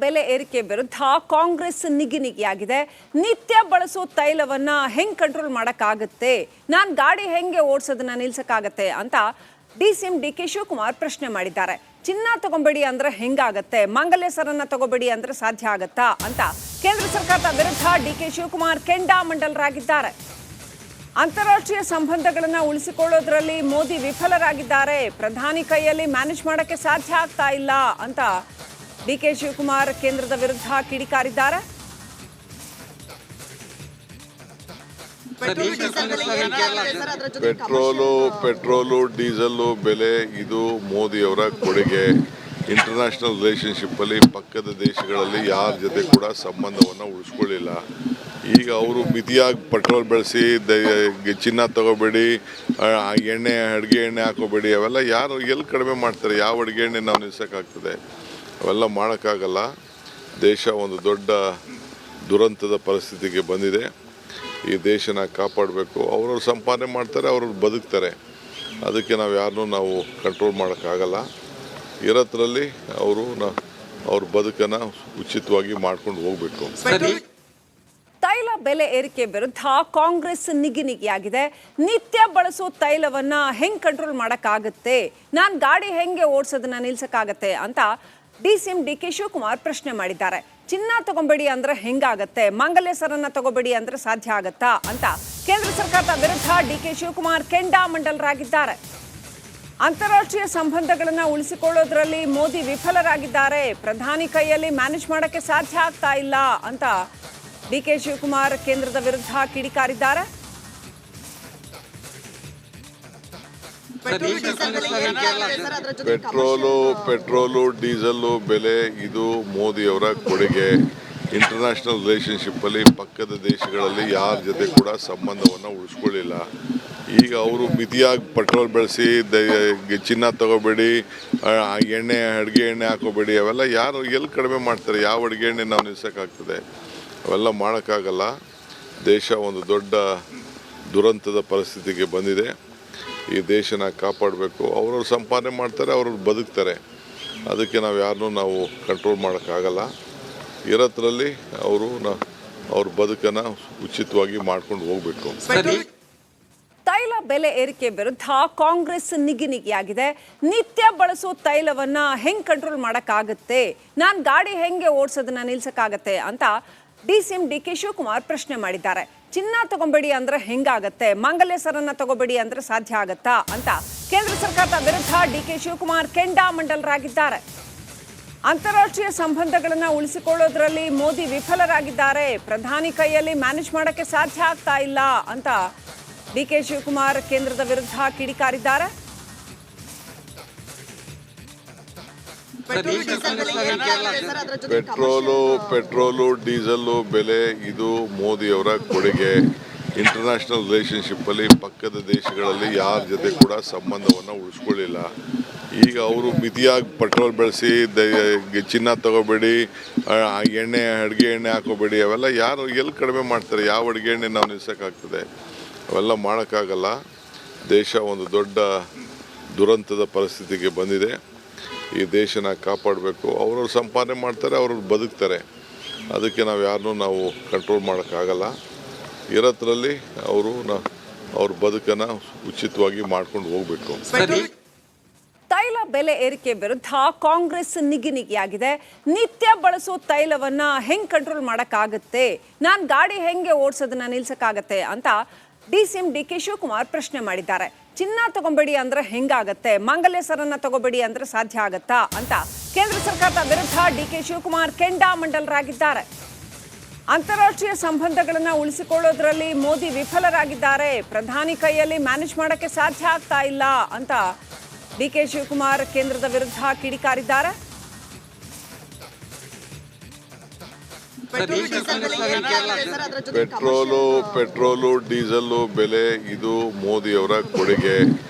ಬೆಲೆ ಏರಿಕೆ ವಿರುದ್ಧ ಕಾಂಗ್ರೆಸ್ ನಿಗಿನಿಗಿಯಾಗಿದೆ. ನಿತ್ಯ ಬಳಸೋ ತೈಲವನ್ನ ಹೆಂಗ್ ಕಂಟ್ರೋಲ್ ಮಾಡಕ್ಕಾಗುತ್ತೆ, ನಾನು ಗಾಡಿ ಹೆಂಗೆ ಓಡಿಸೋದನ್ನ ನಿಲ್ಸಕ್ಕಾಗತ್ತೆ ಅಂತ ಡಿಸಿಎಂ ಡಿಕೆ ಶಿವಕುಮಾರ್ ಪ್ರಶ್ನೆ ಮಾಡಿದ್ದಾರೆ. ಚಿನ್ನ ತಗೊಂಬೇಡಿ ಅಂದ್ರೆ ಹೆಂಗಾಗತ್ತೆ, ಮಂಗಲ್ಯ ಸರನ್ನ ತಗೋಬೇಡಿ ಅಂದ್ರೆ ಸಾಧ್ಯ ಆಗತ್ತಾ ಅಂತ ಕೇಂದ್ರ ಸರ್ಕಾರದ ವಿರುದ್ಧ ಡಿಕೆ ಶಿವಕುಮಾರ್ ಕೆಂಡಾಮಂಡಲರಾಗಿದ್ದಾರೆ. ಅಂತಾರಾಷ್ಟ್ರೀಯ ಸಂಬಂಧಗಳನ್ನ ಉಳಿಸಿಕೊಳ್ಳೋದ್ರಲ್ಲಿ ಮೋದಿ ವಿಫಲರಾಗಿದ್ದಾರೆ, ಪ್ರಧಾನಿ ಕೈಯಲ್ಲಿ ಮ್ಯಾನೇಜ್ ಮಾಡಕ್ಕೆ ಸಾಧ್ಯ ಆಗ್ತಾ ಇಲ್ಲ ಅಂತ ಡಿಕೆ ಶಿವಕುಮಾರ್ ಕೇಂದ್ರದ ವಿರುದ್ಧ ಕಿಡಿಕಾರಿದ್ದಾರೆ. ಪೆಟ್ರೋಲು ಡೀಸೆಲ್ ಬೆಲೆ ಇದು ಮೋದಿಯವರ ಕೊಡುಗೆ. ಇಂಟರ್ನ್ಯಾಷನಲ್ ರಿಲೇಷನ್ಶಿಪ್ ಅಲ್ಲಿ ಪಕ್ಕದ ದೇಶಗಳಲ್ಲಿ ಯಾರ ಜೊತೆ ಕೂಡ ಸಂಬಂಧವನ್ನು ಉಳಿಸ್ಕೊಳ್ಳಿಲ್ಲ. ಈಗ ಅವರು ಮಿತಿಯಾಗಿ ಪೆಟ್ರೋಲ್ ಬೆಳೆಸಿ ಚಿನ್ನ ತಗೋಬೇಡಿ, ಎಣ್ಣೆ ಅಡುಗೆ ಎಣ್ಣೆ ಹಾಕೋಬೇಡಿ, ಅವೆಲ್ಲ ಯಾರು ಎಲ್ಲಿ ಕಡಿಮೆ ಮಾಡ್ತಾರೆ? ಯಾವ ಅಡುಗೆ ಎಣ್ಣೆ ನಾವು ನಿಲ್ಸೋಕ್ಕಾಗ್ತದೆ? ಅವೆಲ್ಲ ಮಾಡೋಕ್ಕಾಗಲ್ಲ. ದೇಶ ಒಂದು ದೊಡ್ಡ ದುರಂತದ ಪರಿಸ್ಥಿತಿಗೆ ಬಂದಿದೆ. ಈ ದೇಶನ ಕಾಪಾಡಬೇಕು. ಅವ್ರವ್ರು ಸಂಪಾದನೆ ಮಾಡ್ತಾರೆ, ಅವ್ರವ್ರು ಬದುಕ್ತಾರೆ. ಅದಕ್ಕೆ ನಾವು ಯಾರನ್ನೂ ನಾವು ಕಂಟ್ರೋಲ್ ಮಾಡೋಕ್ಕಾಗಲ್ಲ. ಇರೋದ್ರಲ್ಲಿ ಅವ್ರ ಬದುಕನ್ನು ಉಚಿತವಾಗಿ ಮಾಡ್ಕೊಂಡು ಹೋಗಬೇಕು. ತೈಲ ಬೆಲೆ ಏರಿಕೆ ವಿರುದ್ಧ ಕಾಂಗ್ರೆಸ್ ನಿಗಿನಿಗಿಯಾಗಿದೆ. ನಿತ್ಯ ಬಳಸೋ ತೈಲವನ್ನ ಹೆಂಗ್ ಕಂಟ್ರೋಲ್ ಮಾಡಕ್ಕಾಗುತ್ತೆ, ನಾನು ಗಾಡಿ ಹೆಂಗೆ ಓಡಿಸೋದನ್ನ ನಿಲ್ಸಕ್ಕಾಗತ್ತೆ ಅಂತ ಡಿಸಿಎಂ ಡಿಕೆ ಶಿವಕುಮಾರ್ ಪ್ರಶ್ನೆ ಮಾಡಿದ್ದಾರೆ. ಚಿನ್ನ ತಗೊಂಬೇಡಿ ಅಂದ್ರೆ ಹೆಂಗಾಗತ್ತೆ, ಮಂಗಲ್ಯ ಸರನ್ನ ತಗೋಬೇಡಿ ಅಂದ್ರೆ ಸಾಧ್ಯ ಆಗತ್ತಾ ಅಂತ ಕೇಂದ್ರ ಸರ್ಕಾರದ ವಿರುದ್ಧ ಡಿಕೆ ಶಿವಕುಮಾರ್ ಕೆಂಡಾಮಂಡಲರಾಗಿದ್ದಾರೆ. ಅಂತಾರಾಷ್ಟ್ರೀಯ ಸಂಬಂಧಗಳನ್ನ ಉಳಿಸಿಕೊಳ್ಳೋದ್ರಲ್ಲಿ ಮೋದಿ ವಿಫಲರಾಗಿದ್ದಾರೆ, ಪ್ರಧಾನಿ ಕೈಯಲ್ಲಿ ಮ್ಯಾನೇಜ್ ಮಾಡಕ್ಕೆ ಸಾಧ್ಯ ಆಗ್ತಾ ಇಲ್ಲ ಅಂತ ಡಿಕೆ ಶಿವಕುಮಾರ್ ಕೇಂದ್ರದ ವಿರುದ್ಧ ಕಿಡಿಕಾರಿದ್ದಾರೆ. ಪೆಟ್ರೋಲು ಡೀಸೆಲ್ ಬೆಲೆ ಇದು ಮೋದಿಯವರ ಕೊಡುಗೆ. ಇಂಟರ್ನ್ಯಾಷನಲ್ ರಿಲೇಷನ್ಶಿಪ್ ಅಲ್ಲಿ ಪಕ್ಕದ ದೇಶಗಳಲ್ಲಿ ಯಾರ ಜೊತೆ ಕೂಡ ಸಂಬಂಧವನ್ನು ಉಳಿಸ್ಕೊಳ್ಳಿಲ್ಲ. ಈಗ ಅವರು ಮಿತಿಯಾಗಿ ಪೆಟ್ರೋಲ್ ಬೆಳೆಸಿ ಚಿನ್ನ ತಗೋಬೇಡಿ, ಎಣ್ಣೆ ಅಡುಗೆ ಎಣ್ಣೆ ಹಾಕೋಬೇಡಿ, ಅವೆಲ್ಲ ಯಾರು ಎಲ್ಲಿ ಕಡಿಮೆ ಮಾಡ್ತಾರೆ? ಯಾವ ಅಡುಗೆ ಎಣ್ಣೆ ನಾವು ನಿಲ್ಸೋಕ್ಕಾಗ್ತದೆ? ಅವೆಲ್ಲ ಮಾಡೋಕ್ಕಾಗಲ್ಲ. ದೇಶ ಒಂದು ದೊಡ್ಡ ದುರಂತದ ಪರಿಸ್ಥಿತಿಗೆ ಬಂದಿದೆ. ಈ ದೇಶನ ಕಾಪಾಡಬೇಕು. ಅವ್ರವ್ರು ಸಂಪಾದನೆ ಮಾಡ್ತಾರೆ, ಅವ್ರವ್ರು ಬದುಕ್ತಾರೆ. ಅದಕ್ಕೆ ನಾವು ಯಾರನ್ನೂ ನಾವು ಕಂಟ್ರೋಲ್ ಮಾಡೋಕ್ಕಾಗಲ್ಲ. ಇರೋದ್ರಲ್ಲಿ ಅವ್ರ ಬದುಕನ್ನು ಉಚಿತವಾಗಿ ಮಾಡ್ಕೊಂಡು ಹೋಗಬೇಕು. ತೈಲ ಬೆಲೆ ಏರಿಕೆ ವಿರುದ್ಧ ಕಾಂಗ್ರೆಸ್ ನಿಗಿನಿಗಿಯಾಗಿದೆ. ನಿತ್ಯ ಬಳಸೋ ತೈಲವನ್ನ ಹೆಂಗ್ ಕಂಟ್ರೋಲ್ ಮಾಡಕ್ಕಾಗುತ್ತೆ, ನಾನು ಗಾಡಿ ಹೆಂಗೆ ಓಡಿಸೋದನ್ನ ನಿಲ್ಸಕ್ಕಾಗತ್ತೆ ಅಂತ ಡಿಸಿಎಂ ಡಿಕೆ ಶಿವಕುಮಾರ್ ಪ್ರಶ್ನೆ ಮಾಡಿದ್ದಾರೆ. ಚಿನ್ನ ತಗೊಂಬೇಡಿ ಅಂದ್ರೆ ಹೆಂಗಾಗತ್ತೆ, ಮಂಗಲ್ಯ ಸರನ್ನ ತಗೋಬೇಡಿ ಅಂದ್ರೆ ಸಾಧ್ಯ ಆಗತ್ತಾ ಅಂತ ಕೇಂದ್ರ ಸರ್ಕಾರದ ವಿರುದ್ಧ ಡಿಕೆ ಶಿವಕುಮಾರ್ ಕೆಂಡಾಮಂಡಲರಾಗಿದ್ದಾರೆ. ಅಂತಾರಾಷ್ಟ್ರೀಯ ಸಂಬಂಧಗಳನ್ನ ಉಳಿಸಿಕೊಳ್ಳೋದ್ರಲ್ಲಿ ಮೋದಿ ವಿಫಲರಾಗಿದ್ದಾರೆ, ಪ್ರಧಾನಿ ಕೈಯಲ್ಲಿ ಮ್ಯಾನೇಜ್ ಮಾಡಕ್ಕೆ ಸಾಧ್ಯ ಆಗ್ತಾ ಇಲ್ಲ ಅಂತ ಡಿಕೆ ಶಿವಕುಮಾರ್ ಕೇಂದ್ರದ ವಿರುದ್ಧ ಕಿಡಿಕಾರಿದ್ದಾರೆ. ಪೆಟ್ರೋಲು ಡೀಸೆಲ್ ಬೆಲೆ ಇದು ಮೋದಿಯವರ ಕೊಡುಗೆ. ಇಂಟರ್ನ್ಯಾಷನಲ್ ರಿಲೇಷನ್ಶಿಪ್ ಅಲ್ಲಿ ಪಕ್ಕದ ದೇಶಗಳಲ್ಲಿ ಯಾರ ಜೊತೆ ಕೂಡ ಸಂಬಂಧವನ್ನು ಉಳಿಸ್ಕೊಳ್ಳಿಲ್ಲ. ಈಗ ಅವರು ಮಿತಿಯಾಗಿ ಪೆಟ್ರೋಲ್ ಬೆಳೆಸಿ ಚಿನ್ನ ತಗೋಬೇಡಿ, ಎಣ್ಣೆ ಅಡುಗೆ ಎಣ್ಣೆ ಹಾಕೋಬೇಡಿ, ಅವೆಲ್ಲ ಯಾರು ಎಲ್ಲಿ ಕಡಿಮೆ ಮಾಡ್ತಾರೆ? ಯಾವ ಅಡುಗೆ ಎಣ್ಣೆ ನಾವು ನಿಲ್ಸೋಕ್ಕಾಗ್ತದೆ? ಅವೆಲ್ಲ ಮಾಡೋಕ್ಕಾಗಲ್ಲ. ದೇಶ ಒಂದು ದೊಡ್ಡ ದುರಂತದ ಪರಿಸ್ಥಿತಿಗೆ ಬಂದಿದೆ. ಈ ದೇಶನ ಕಾಪಾಡಬೇಕು. ಅವ್ರವ್ರು ಸಂಪಾದನೆ ಮಾಡ್ತಾರೆ, ಅವ್ರವ್ರು ಬದುಕ್ತಾರೆ. ಅದಕ್ಕೆ ನಾವು ಯಾರನ್ನೂ ನಾವು ಕಂಟ್ರೋಲ್ ಮಾಡೋಕ್ಕಾಗಲ್ಲ. ಇರೋದ್ರಲ್ಲಿ ಅವ್ರ ಬದುಕನ್ನು ಉಚಿತವಾಗಿ ಮಾಡ್ಕೊಂಡು ಹೋಗಬೇಕು. ತೈಲ ಬೆಲೆ ಏರಿಕೆ ವಿರುದ್ಧ ಕಾಂಗ್ರೆಸ್ ನಿಗಿನಿಗಿಯಾಗಿದೆ. ನಿತ್ಯ ಬಳಸೋ ತೈಲವನ್ನ ಹೆಂಗ್ ಕಂಟ್ರೋಲ್ ಮಾಡಕ್ಕಾಗುತ್ತೆ, ನಾನು ಗಾಡಿ ಹೆಂಗೆ ಓಡಿಸೋದನ್ನ ನಿಲ್ಸಕ್ಕಾಗತ್ತೆ ಅಂತ ಡಿಸಿಎಂ ಡಿಕೆ ಶಿವಕುಮಾರ್ ಪ್ರಶ್ನೆ ಮಾಡಿದ್ದಾರೆ. ಚಿನ್ನ ತಗೊಂಬೇಡಿ ಅಂದ್ರೆ ಹೆಂಗಾಗತ್ತೆ, ಮಂಗಲ್ಯ ಸರನ್ನ ತಗೋಬೇಡಿ ಅಂದ್ರೆ ಸಾಧ್ಯ ಆಗತ್ತಾ ಅಂತ ಕೇಂದ್ರ ಸರ್ಕಾರದ ವಿರುದ್ಧ ಡಿಕೆ ಶಿವಕುಮಾರ್ ಕೆಂಡಾಮಂಡಲರಾಗಿದ್ದಾರೆ. ಅಂತಾರಾಷ್ಟ್ರೀಯ ಸಂಬಂಧಗಳನ್ನ ಉಳಿಸಿಕೊಳ್ಳೋದ್ರಲ್ಲಿ ಮೋದಿ ವಿಫಲರಾಗಿದ್ದಾರೆ, ಪ್ರಧಾನಿ ಕೈಯಲ್ಲಿ ಮ್ಯಾನೇಜ್ ಮಾಡಕ್ಕೆ ಸಾಧ್ಯ ಆಗ್ತಾ ಇಲ್ಲ ಅಂತ ಡಿಕೆ ಶಿವಕುಮಾರ್ ಕೇಂದ್ರದ ವಿರುದ್ಧ ಕಿಡಿಕಾರಿದ್ದಾರೆ. ಪೆಟ್ರೋಲು ಡೀಸೆಲ್ ಬೆಲೆ ಇದು ಮೋದಿಯವರ ಕೊಡುಗೆ.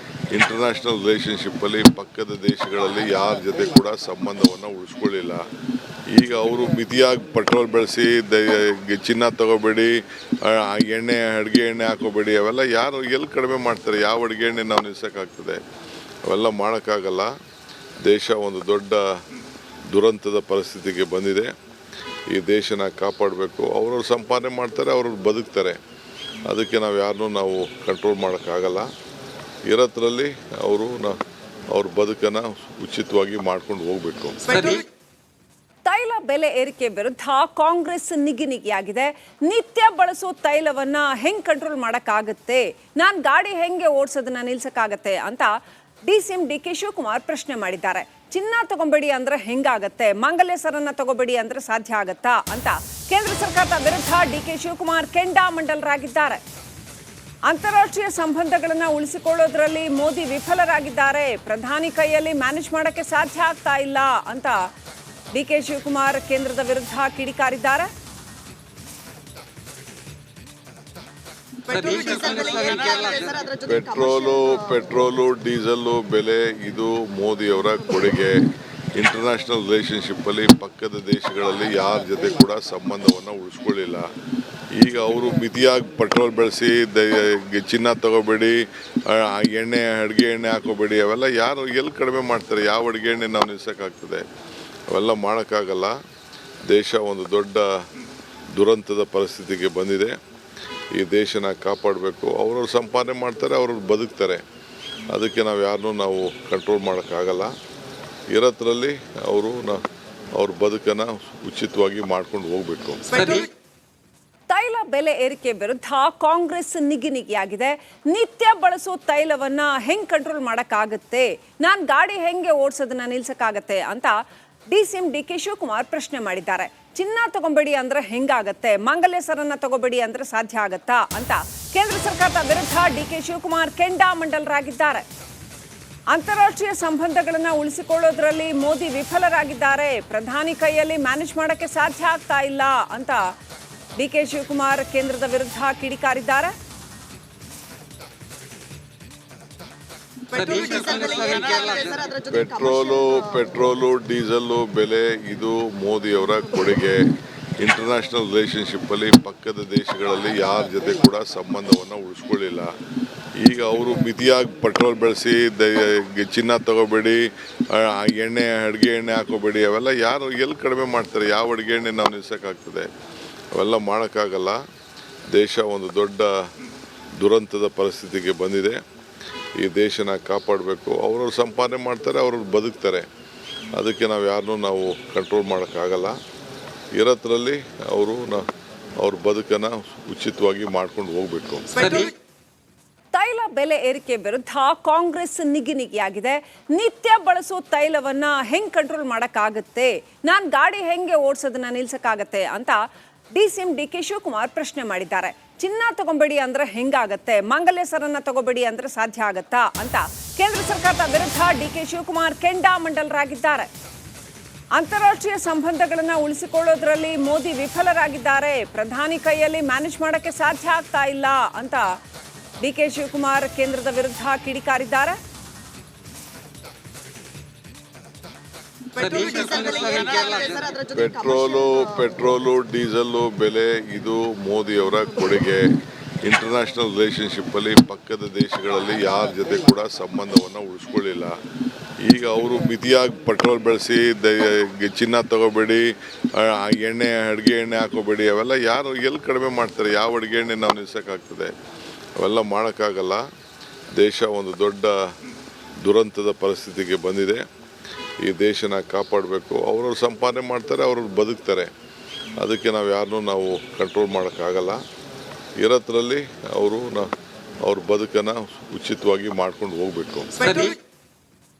ಇಂಟರ್ನ್ಯಾಷನಲ್ ರಿಲೇಷನ್ಶಿಪ್ ಅಲ್ಲಿ ಪಕ್ಕದ ದೇಶಗಳಲ್ಲಿ ಯಾರ ಜೊತೆ ಕೂಡ ಸಂಬಂಧವನ್ನು ಉಳಿಸ್ಕೊಳ್ಳಿಲ್ಲ. ಈಗ ಅವರು ಮಿತಿಯಾಗಿ ಪೆಟ್ರೋಲ್ ಬೆಳೆಸಿ ಚಿನ್ನ ತಗೋಬೇಡಿ, ಎಣ್ಣೆ ಅಡುಗೆ ಎಣ್ಣೆ ಹಾಕೋಬೇಡಿ, ಅವೆಲ್ಲ ಯಾರು ಎಲ್ಲಿ ಕಡಿಮೆ ಮಾಡ್ತಾರೆ? ಯಾವ ಅಡುಗೆ ಎಣ್ಣೆ ನಾವು ನಿಲ್ಸೋಕ್ಕಾಗ್ತದೆ? ಅವೆಲ್ಲ ಮಾಡೋಕ್ಕಾಗಲ್ಲ. ದೇಶ ಒಂದು ದೊಡ್ಡ ದುರಂತದ ಪರಿಸ್ಥಿತಿಗೆ ಬಂದಿದೆ. ಈ ದೇಶನ ಕಾಪಾಡಬೇಕು. ಅವ್ರವ್ರು ಸಂಪಾದನೆ ಮಾಡ್ತಾರೆ, ಅವ್ರವ್ರು ಬದುಕ್ತಾರೆ. ಅದಕ್ಕೆ ನಾವು ಯಾರನ್ನೂ ನಾವು ಕಂಟ್ರೋಲ್ ಮಾಡೋಕ್ಕಾಗಲ್ಲ. ಇರೋದ್ರಲ್ಲಿ ಅವ್ರ ಬದುಕನ್ನು ಉಚಿತವಾಗಿ ಮಾಡ್ಕೊಂಡು ಹೋಗಬೇಕು. ತೈಲ ಬೆಲೆ ಏರಿಕೆ ವಿರುದ್ಧ ಕಾಂಗ್ರೆಸ್ ನಿಗಿನಿಗಿಯಾಗಿದೆ. ನಿತ್ಯ ಬಳಸೋ ತೈಲವನ್ನ ಹೆಂಗ್ ಕಂಟ್ರೋಲ್ ಮಾಡಕ್ಕಾಗತ್ತೆ, ನಾನ್ ಗಾಡಿ ಹೆಂಗೆ ಓಡಿಸೋದನ್ನ ನಿಲ್ಸಕ್ಕಾಗತ್ತೆ ಅಂತ ಡಿಸಿಎಂ ಡಿಕೆ ಶಿವಕುಮಾರ್ ಪ್ರಶ್ನೆ ಮಾಡಿದ್ದಾರೆ. ಚಿನ್ನ ತಗೊಂಬೇಡಿ ಅಂದ್ರೆ ಹೆಂಗಾಗತ್ತೆ, ಮಾಂಗಲ್ಯ ಸರನ್ನ ತಗೋಬೇಡಿ ಅಂದ್ರೆ ಸಾಧ್ಯ ಆಗತ್ತಾ ಅಂತ ಕೇಂದ್ರ ಸರ್ಕಾರದ ವಿರುದ್ಧ ಡಿಕೆ ಶಿವಕುಮಾರ್ ಕೆಂಡಾಮಂಡಲರಾಗಿದ್ದಾರೆ. ಅಂತಾರಾಷ್ಟ್ರೀಯ ಸಂಬಂಧಗಳನ್ನ ಉಳಿಸಿಕೊಳ್ಳೋದ್ರಲ್ಲಿ ಮೋದಿ ವಿಫಲರಾಗಿದ್ದಾರೆ, ಪ್ರಧಾನಿ ಕೈಯಲ್ಲಿ ಮ್ಯಾನೇಜ್ ಮಾಡಕ್ಕೆ ಸಾಧ್ಯ ಆಗ್ತಾ ಇಲ್ಲ ಅಂತ ಡಿಕೆ ಶಿವಕುಮಾರ್ ಕೇಂದ್ರದ ವಿರುದ್ಧ ಕಿಡಿಕಾರಿದ್ದಾರೆ. ಪೆಟ್ರೋಲು ಡೀಸೆಲ್ಲು ಬೆಲೆ ಇದು ಮೋದಿಯವರ ಕೊಡುಗೆ. ಇಂಟರ್ನ್ಯಾಷನಲ್ ರಿಲೇಷನ್ಶಿಪ್ ಅಲ್ಲಿ ಪಕ್ಕದ ದೇಶಗಳಲ್ಲಿ ಯಾರ ಜೊತೆ ಕೂಡ ಸಂಬಂಧವನ್ನು ಉಳಿಸ್ಕೊಳ್ಳಿಲ್ಲ. ಈಗ ಅವರು ಮಿತಿಯಾಗಿ ಪೆಟ್ರೋಲ್ ಬೆಳೆಸಿ ಚಿನ್ನ ತಗೋಬೇಡಿ, ಅಡುಗೆ ಎಣ್ಣೆ ಹಾಕೋಬೇಡಿ, ಅವೆಲ್ಲ ಯಾರು ಎಲ್ಲಿ ಕಡಿಮೆ ಮಾಡ್ತಾರೆ? ಯಾವ ಅಡುಗೆ ಎಣ್ಣೆ ನಾವು ನಿಲ್ಸೋಕ್ಕಾಗ್ತದೆ? ಅವೆಲ್ಲ ಮಾಡೋಕ್ಕಾಗಲ್ಲ. ದೇಶ ಒಂದು ದೊಡ್ಡ ದುರಂತದ ಪರಿಸ್ಥಿತಿಗೆ ಬಂದಿದೆ. ಈ ದೇಶನ ಕಾಪಾಡಬೇಕು. ಅವ್ರವ್ರು ಸಂಪಾದನೆ ಮಾಡ್ತಾರೆ, ಅವ್ರವ್ರು ಬದುಕ್ತಾರೆ. ಅದಕ್ಕೆ ನಾವು ಯಾರನ್ನೂ ನಾವು ಕಂಟ್ರೋಲ್ ಮಾಡೋಕ್ಕಾಗಲ್ಲ. ಇರೋದ್ರಲ್ಲಿ ಅವ್ರ ಬದುಕನ್ನು ಉಚಿತವಾಗಿ ಮಾಡ್ಕೊಂಡು ಹೋಗಬೇಕು. ತೈಲ ಬೆಲೆ ಏರಿಕೆ ವಿರುದ್ಧ ಕಾಂಗ್ರೆಸ್ ನಿಗಿನಿಗಿಯಾಗಿದೆ. ನಿತ್ಯ ಬಳಸೋ ತೈಲವನ್ನ ಹೆಂಗ್ ಕಂಟ್ರೋಲ್ ಮಾಡಕ್ಕಾಗತ್ತೆ, ನಾನ್ ಗಾಡಿ ಹೆಂಗೆ ಓಡಿಸೋದನ್ನ ನಿಲ್ಸಕ್ಕಾಗತ್ತೆ ಅಂತ ಡಿಸಿಎಂ ಡಿಕೆ ಶಿವಕುಮಾರ್ ಪ್ರಶ್ನೆ ಮಾಡಿದ್ದಾರೆ. ಚಿನ್ನ ತಗೊಂಬೇಡಿ ಅಂದ್ರೆ ಹೆಂಗಾಗತ್ತೆ, ಮಾಂಗಲ್ಯ ಸರನ್ನ ತಗೋಬೇಡಿ ಅಂದ್ರೆ ಸಾಧ್ಯ ಆಗತ್ತಾ ಅಂತ ಕೇಂದ್ರ ಸರ್ಕಾರದ ವಿರುದ್ಧ ಡಿಕೆ ಶಿವಕುಮಾರ್ ಕೆಂಡಾಮಂಡಲರಾಗಿದ್ದಾರೆ. ಅಂತಾರಾಷ್ಟ್ರೀಯ ಸಂಬಂಧಗಳನ್ನ ಉಳಿಸಿಕೊಳ್ಳೋದ್ರಲ್ಲಿ ಮೋದಿ ವಿಫಲರಾಗಿದ್ದಾರೆ, ಪ್ರಧಾನಿ ಕೈಯಲ್ಲಿ ಮ್ಯಾನೇಜ್ ಮಾಡಕ್ಕೆ ಸಾಧ್ಯ ಆಗ್ತಾ ಇಲ್ಲ ಅಂತ ಡಿಕೆ ಶಿವಕುಮಾರ್ ಕೇಂದ್ರದ ವಿರುದ್ಧ ಕಿಡಿಕಾರಿದ್ದಾರೆ. ಪೆಟ್ರೋಲು ಡೀಸೆಲ್ಲು ಬೆಲೆ ಇದು ಮೋದಿಯವರ ಕೊಡುಗೆ. ಇಂಟರ್ನ್ಯಾಷನಲ್ ರಿಲೇಷನ್ಶಿಪ್ ಅಲ್ಲಿ ಪಕ್ಕದ ದೇಶಗಳಲ್ಲಿ ಯಾರ ಜೊತೆ ಕೂಡ ಸಂಬಂಧವನ್ನು ಉಳಿಸ್ಕೊಳ್ಳಿಲ್ಲ. ಈಗ ಅವರು ಮಿತಿಯಾಗಿ ಪೆಟ್ರೋಲ್ ಬೆಳೆಸಿ ಚಿನ್ನ ತಗೋಬೇಡಿ, ಅಡುಗೆ ಎಣ್ಣೆ ಹಾಕೋಬೇಡಿ, ಅವೆಲ್ಲ ಯಾರು ಎಲ್ಲಿ ಕಡಿಮೆ ಮಾಡ್ತಾರೆ? ಯಾವ ಅಡುಗೆ ಎಣ್ಣೆ ನಾವು ನಿಲ್ಸೋಕ್ಕಾಗ್ತದೆ? ಅವೆಲ್ಲ ಮಾಡೋಕ್ಕಾಗಲ್ಲ. ದೇಶ ಒಂದು ದೊಡ್ಡ ದುರಂತದ ಪರಿಸ್ಥಿತಿಗೆ ಬಂದಿದೆ. ಈ ದೇಶನ ಕಾಪಾಡಬೇಕು. ಅವ್ರವ್ರು ಸಂಪಾದನೆ ಮಾಡ್ತಾರೆ, ಅವ್ರವ್ರು ಬದುಕ್ತಾರೆ. ಅದಕ್ಕೆ ನಾವು ಯಾರನ್ನೂ ನಾವು ಕಂಟ್ರೋಲ್ ಮಾಡೋಕ್ಕಾಗಲ್ಲ. ಇರೋದ್ರಲ್ಲಿ ಅವ್ರ ಬದುಕನ್ನು ಉಚಿತವಾಗಿ ಮಾಡ್ಕೊಂಡು ಹೋಗಬೇಕು. ತೈಲ ಬೆಲೆ ಏರಿಕೆ ವಿರುದ್ಧ ಕಾಂಗ್ರೆಸ್ ನಿಗಿನಿಗಿಯಾಗಿದೆ. ನಿತ್ಯ ಬಳಸೋ ತೈಲವನ್ನ ಹೆಂಗ್ ಕಂಟ್ರೋಲ್ ಮಾಡಕ್ಕಾಗತ್ತೆ, ನಾನ್ ಗಾಡಿ ಹೆಂಗೆ ಓಡಿಸೋದನ್ನ ನಿಲ್ಸಕ್ಕಾಗತ್ತೆ ಅಂತ ಡಿಸಿಎಂ ಡಿಕೆ ಶಿವಕುಮಾರ್ ಪ್ರಶ್ನೆ ಮಾಡಿದ್ದಾರೆ. ಚಿನ್ನ ತಗೊಂಬೇಡಿ ಅಂದ್ರೆ ಹೆಂಗಾಗತ್ತೆ, ಮಾಂಗಲ್ಯ ಸರನ್ನ ತಗೋಬೇಡಿ ಅಂದ್ರೆ ಸಾಧ್ಯ ಆಗತ್ತಾ ಅಂತ ಕೇಂದ್ರ ಸರ್ಕಾರದ ವಿರುದ್ಧ ಡಿಕೆ ಶಿವಕುಮಾರ್ ಕೆಂಡಾಮಂಡಲರಾಗಿದ್ದಾರೆ. ಅಂತಾರಾಷ್ಟ್ರೀಯ ಸಂಬಂಧಗಳನ್ನ ಉಳಿಸಿಕೊಳ್ಳೋದ್ರಲ್ಲಿ ಮೋದಿ ವಿಫಲರಾಗಿದ್ದಾರೆ, ಪ್ರಧಾನಿ ಕೈಯಲ್ಲಿ ಮ್ಯಾನೇಜ್ ಮಾಡಕ್ಕೆ ಸಾಧ್ಯ ಆಗ್ತಾ ಇಲ್ಲ ಅಂತ ಡಿಕೆ ಶಿವಕುಮಾರ್ ಕೇಂದ್ರದ ವಿರುದ್ಧ ಕಿಡಿಕಾರಿದ್ದಾರೆ. ಪೆಟ್ರೋಲು ಡೀಸೆಲ್ಲು ಬೆಲೆ ಇದು ಮೋದಿಯವರ ಕೊಡುಗೆ. ಇಂಟರ್ನ್ಯಾಷನಲ್ ರಿಲೇಷನ್ಶಿಪ್ ಅಲ್ಲಿ ಪಕ್ಕದ ದೇಶಗಳಲ್ಲಿ ಯಾರ ಜೊತೆ ಕೂಡ ಸಂಬಂಧವನ್ನು ಉಳಿಸ್ಕೊಳ್ಳಿಲ್ಲ. ಈಗ ಅವರು ಮಿತಿಯಾಗಿ ಪೆಟ್ರೋಲ್ ಬೆಳೆಸಿ ಚಿನ್ನ ತಗೋಬೇಡಿ, ಅಡುಗೆ ಎಣ್ಣೆ ಹಾಕೋಬೇಡಿ, ಅವೆಲ್ಲ ಯಾರು ಎಲ್ಲಿ ಕಡಿಮೆ ಮಾಡ್ತಾರೆ? ಯಾವ ಅಡುಗೆ ಎಣ್ಣೆ ನಾವು ನಿಲ್ಸೋಕ್ಕಾಗ್ತದೆ? ಅವೆಲ್ಲ ಮಾಡೋಕ್ಕಾಗಲ್ಲ. ದೇಶ ಒಂದು ದೊಡ್ಡ ದುರಂತದ ಪರಿಸ್ಥಿತಿಗೆ ಬಂದಿದೆ. ಈ ದೇಶನ ಕಾಪಾಡಬೇಕು. ಅವ್ರವ್ರು ಸಂಪಾದನೆ ಮಾಡ್ತಾರೆ, ಅವ್ರವ್ರು ಬದುಕ್ತಾರೆ. ಅದಕ್ಕೆ ನಾವು ಯಾರನ್ನೂ ನಾವು ಕಂಟ್ರೋಲ್ ಮಾಡೋಕ್ಕಾಗಲ್ಲ. ಇರೋದ್ರಲ್ಲಿ ಅವ್ರ ಬದುಕನ್ನು ಉಚಿತವಾಗಿ ಮಾಡ್ಕೊಂಡು ಹೋಗಬೇಕು.